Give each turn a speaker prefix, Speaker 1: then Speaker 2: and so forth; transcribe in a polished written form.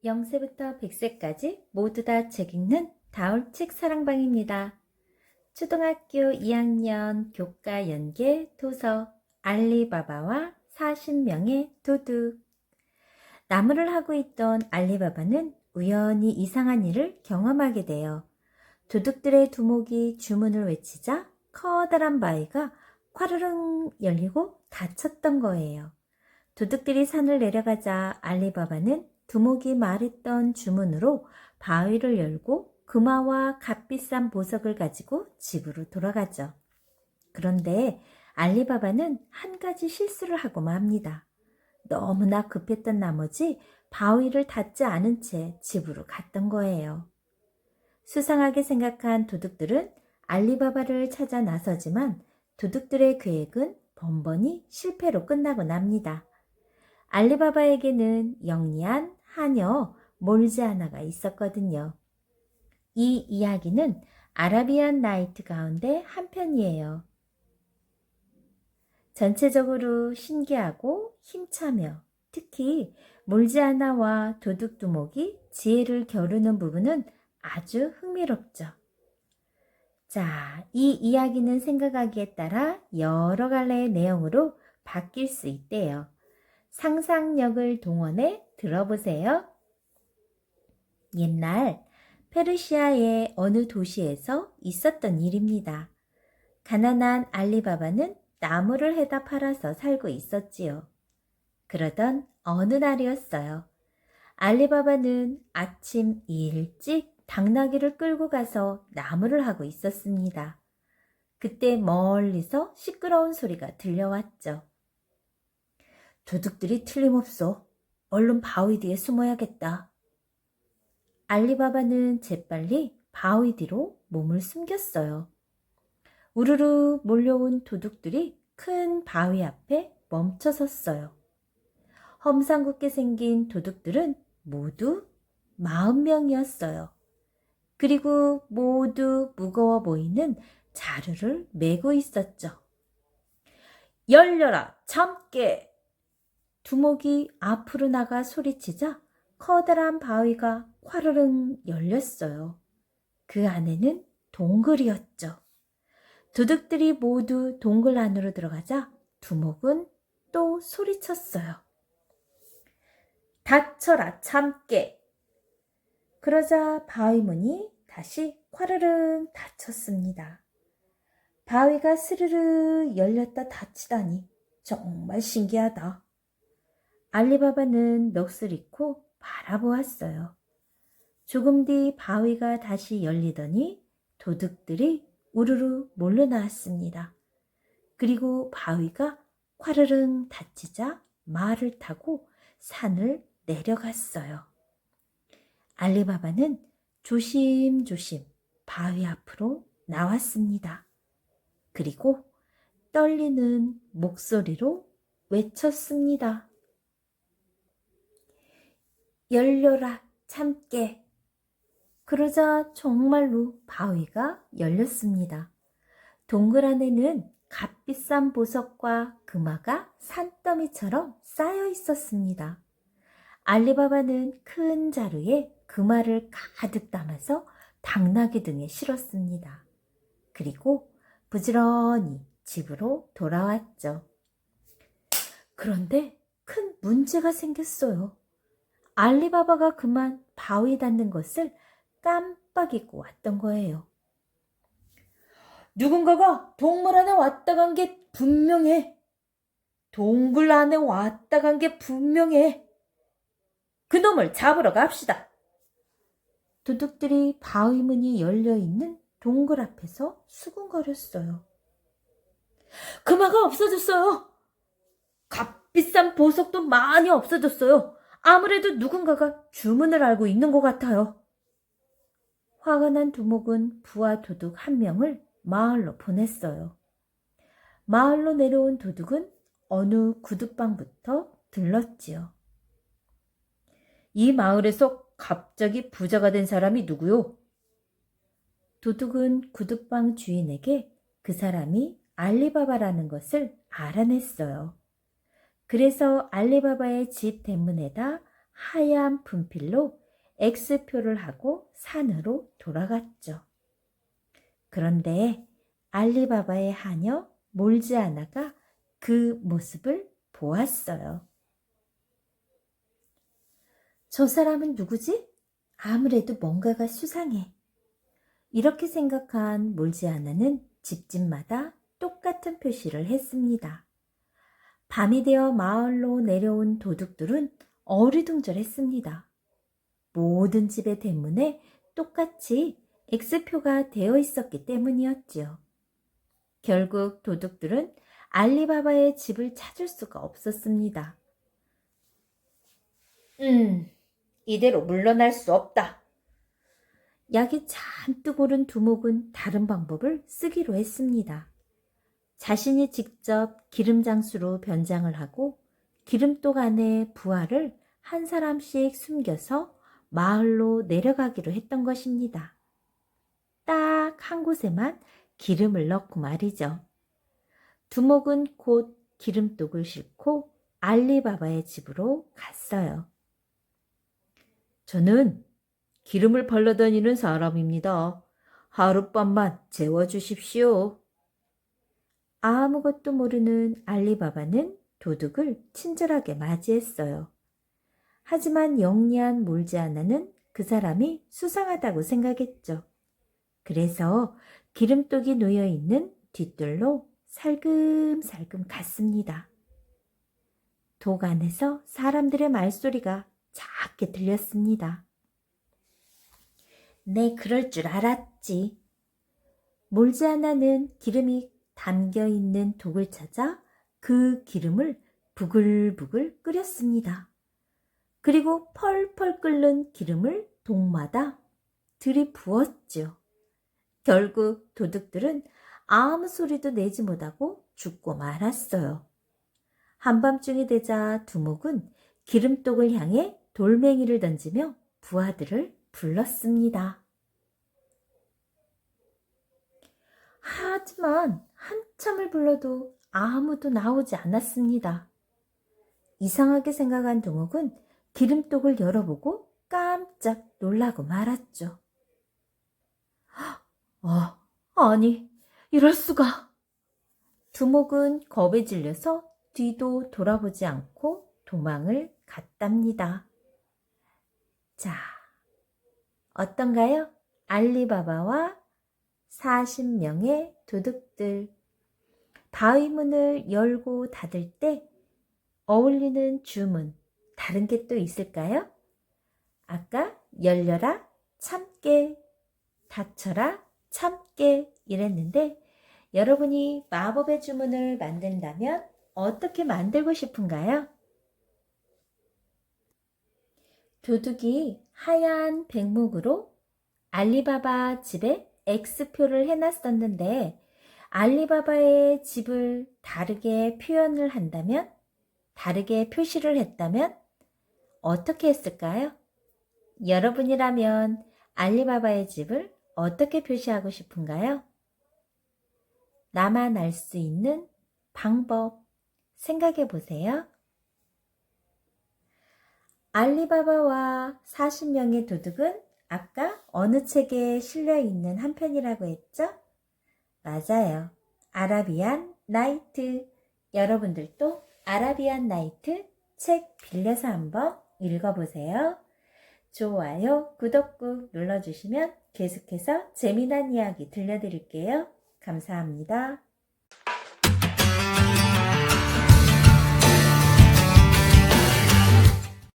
Speaker 1: 0세부터 100세까지 모두 다 책 읽는 다울책 사랑방입니다. 초등학교 2학년 교과 연계 도서 알리바바와 40명의 도둑. 나무를 하고 있던 알리바바는 우연히 이상한 일을 경험하게 돼요. 도둑들의 두목이 주문을 외치자 커다란 바위가 콰르릉 열리고 닫혔던 거예요. 도둑들이 산을 내려가자 알리바바는 두목이 말했던 주문으로 바위를 열고 금화와 값비싼 보석을 가지고 집으로 돌아가죠. 그런데 알리바바는 한 가지 실수를 하고 맙니다. 너무나 급했던 나머지 바위를 닫지 않은 채 집으로 갔던 거예요. 수상하게 생각한 도둑들은 알리바바를 찾아 나서지만 도둑들의 계획은 번번이 실패로 끝나고 납니다. 알리바바에게는 영리한 하녀 몰지아나가 있었거든요. 이 이야기는 아라비안 나이트 가운데 한 편이에요. 전체적으로 신기하고 힘차며 특히 몰지아나와 도둑두목이 지혜를 겨루는 부분은 아주 흥미롭죠. 자, 이 이야기는 생각하기에 따라 여러 갈래의 내용으로 바뀔 수 있대요. 상상력을 동원해 들어보세요. 옛날 페르시아의 어느 도시에서 있었던 일입니다. 가난한 알리바바는 나무를 해다 팔아서 살고 있었지요. 그러던 어느 날이었어요. 알리바바는 아침 일찍 당나귀를 끌고 가서 나무를 하고 있었습니다. 그때 멀리서 시끄러운 소리가 들려왔죠. 도둑들이 틀림없어. 얼른 바위 뒤에 숨어야겠다. 알리바바는 재빨리 바위 뒤로 몸을 숨겼어요. 우르르 몰려온 도둑들이 큰 바위 앞에 멈춰섰어요. 험상궂게 생긴 도둑들은 모두 40명이었어요. 그리고 모두 무거워 보이는 자루를 메고 있었죠. 열려라, 참깨! 두목이 앞으로 나가 소리치자 커다란 바위가 화르릉 열렸어요. 그 안에는 동굴이었죠. 도둑들이 모두 동굴 안으로 들어가자 두목은 또 소리쳤어요. 닫혀라, 참깨! 그러자 바위 문이 다시 화르릉 닫혔습니다. 바위가 스르르 열렸다 닫히다니 정말 신기하다. 알리바바는 넋을 잃고 바라보았어요. 조금 뒤 바위가 다시 열리더니 도둑들이 우르르 몰려 나왔습니다. 그리고 바위가 화르릉 닫히자 말을 타고 산을 내려갔어요. 알리바바는 조심조심 바위 앞으로 나왔습니다. 그리고 떨리는 목소리로 외쳤습니다. 열려라, 참깨! 그러자 정말로 바위가 열렸습니다. 동굴 안에는 값비싼 보석과 금화가 산더미처럼 쌓여 있었습니다. 알리바바는 큰 자루에 금화를 가득 담아서 당나귀 등에 실었습니다. 그리고 부지런히 집으로 돌아왔죠. 그런데 큰 문제가 생겼어요. 알리바바가 그만 바위 닿는 것을 깜빡 잊고 왔던 거예요. 누군가가 동굴 안에 왔다 간 게 분명해. 동굴 안에 왔다 간 게 분명해. 그놈을 잡으러 갑시다. 도둑들이 바위 문이 열려있는 동굴 앞에서 수군거렸어요. 금화가 없어졌어요. 값비싼 보석도 많이 없어졌어요. 아무래도 누군가가 주문을 알고 있는 것 같아요. 화가 난 두목은 부하 도둑 한 명을 마을로 보냈어요. 마을로 내려온 도둑은 어느 구두방부터 들렀지요. 이 마을에서 갑자기 부자가 된 사람이 누구요? 도둑은 구두방 주인에게 그 사람이 알리바바라는 것을 알아냈어요. 그래서 알리바바의 집 대문에다 하얀 분필로 X표를 하고 산으로 돌아갔죠. 그런데 알리바바의 하녀 몰지아나가 그 모습을 보았어요. 저 사람은 누구지? 아무래도 뭔가가 수상해. 이렇게 생각한 몰지아나는 집집마다 똑같은 표시를 했습니다. 밤이 되어 마을로 내려온 도둑들은 어리둥절했습니다. 모든 집의 대문에 똑같이 X표가 되어 있었기 때문이었지요. 결국 도둑들은 알리바바의 집을 찾을 수가 없었습니다. 이대로 물러날 수 없다. 약이 잔뜩 오른 두목은 다른 방법을 쓰기로 했습니다. 자신이 직접 기름장수로 변장을 하고 기름독 안에 부화를 한 사람씩 숨겨서 마을로 내려가기로 했던 것입니다. 딱 한 곳에만 기름을 넣고 말이죠. 두목은 곧 기름독을 싣고 알리바바의 집으로 갔어요. 저는 기름을 발라다니는 사람입니다. 하룻밤만 재워주십시오. 아무것도 모르는 알리바바는 도둑을 친절하게 맞이했어요. 하지만 영리한 몰지아나는 그 사람이 수상하다고 생각했죠. 그래서 기름독이 놓여있는 뒷뜰로 살금살금 갔습니다. 독 안에서 사람들의 말소리가 작게 들렸습니다. 네, 그럴 줄 알았지. 몰지아나는 기름이 담겨있는 독을 찾아 그 기름을 부글부글 끓였습니다. 그리고 펄펄 끓는 기름을 독마다 들이부었죠. 결국 도둑들은 아무 소리도 내지 못하고 죽고 말았어요. 한밤중이 되자 두목은 기름독을 향해 돌멩이를 던지며 부하들을 불렀습니다. 하지만 한참을 불러도 아무도 나오지 않았습니다. 이상하게 생각한 두목은 기름독을 열어보고 깜짝 놀라고 말았죠. 아니, 이럴 수가. 두목은 겁에 질려서 뒤도 돌아보지 않고 도망을 갔답니다. 자, 어떤가요? 알리바바와 40명의 도둑들. 바위 문을 열고 닫을 때 어울리는 주문, 다른 게 또 있을까요? 아까 열려라, 참깨, 닫혀라, 참깨 이랬는데 여러분이 마법의 주문을 만든다면 어떻게 만들고 싶은가요? 도둑이 하얀 백목으로 알리바바 집에 X표를 해놨었는데 알리바바의 집을 다르게 표현을 한다면, 다르게 표시를 했다면 어떻게 했을까요? 여러분이라면 알리바바의 집을 어떻게 표시하고 싶은가요? 나만 알 수 있는 방법 생각해 보세요. 알리바바와 40명의 도둑은 아까 어느 책에 실려 있는 한 편이라고 했죠? 맞아요. 아라비안 나이트. 여러분들도 아라비안 나이트 책 빌려서 한번 읽어보세요. 좋아요, 구독 꾹 눌러주시면 계속해서 재미난 이야기 들려드릴게요. 감사합니다.